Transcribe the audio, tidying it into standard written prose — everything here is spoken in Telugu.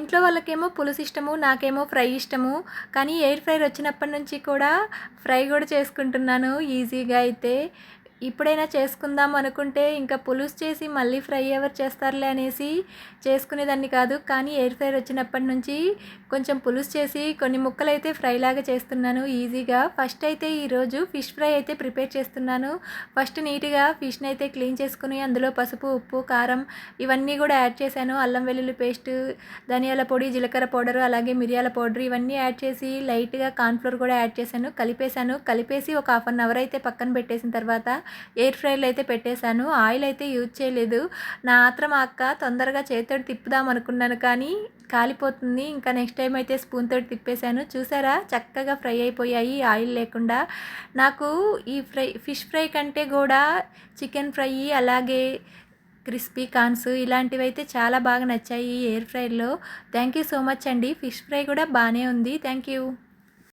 ఇంట్లో వాళ్ళకేమో పులుసు ఇష్టము, నాకేమో ఫ్రై ఇష్టము. కానీ ఎయిర్ ఫ్రైయర్ వచ్చినప్పటి నుంచి కూడా ఫ్రై కూడా చేసుకుంటున్నాను ఈజీగా అయితే. ఇప్పుడైనా చేసుకుందాం అనుకుంటే ఇంకా పులుసు చేసి మళ్ళీ ఫ్రై ఎవరు చేస్తారులే అనేసి చేసుకునేదాన్ని కాదు. కానీ ఎయిర్ ఫ్రైయర్ వచ్చినప్పటి నుంచి కొంచెం పులుసు చేసి కొన్ని ముక్కలైతే ఫ్రై లాగా చేస్తున్నాను ఈజీగా. ఫస్ట్ అయితే ఈరోజు ఫిష్ ఫ్రై అయితే ప్రిపేర్ చేస్తున్నాను. ఫస్ట్ నీట్గా ఫిష్ని అయితే క్లీన్ చేసుకుని అందులో పసుపు, ఉప్పు, కారం ఇవన్నీ కూడా యాడ్ చేశాను. అల్లం వెల్లుల్లి పేస్ట్, ధనియాల పొడి, జీలకర్ర పౌడరు, అలాగే మిరియాల పౌడర్ ఇవన్నీ యాడ్ చేసి లైట్గా కార్న్ఫ్లోర్ కూడా యాడ్ చేశాను. కలిపేసి ఒక హాఫ్ అన్ అవర్ అయితే పక్కన పెట్టేసిన తర్వాత ఎయిర్ ఫ్రైయర్లో అయితే పెట్టేశాను. ఆయిల్ అయితే యూజ్ చేయలేదు. నా ఆత్రం అక్క తొందరగా చేతితోటి తిప్పుదాం అనుకున్నాను కానీ కాలిపోతుంది. ఇంకా నెక్స్ట్ టైం అయితే స్పూన్ తోటి తిప్పేశాను. చూసారా చక్కగా ఫ్రై అయిపోయాయి ఆయిల్ లేకుండా. నాకు ఈ ఫిష్ ఫ్రై కంటే కూడా చికెన్ ఫ్రై అలాగే క్రిస్పీ కార్న్స్ ఇలాంటివి అయితే చాలా బాగా నచ్చాయి ఈ ఎయిర్ ఫ్రైయర్లో. థ్యాంక్ యూ సో మచ్ అండి. ఫిష్ ఫ్రై కూడా బాగానే ఉంది. Thank you.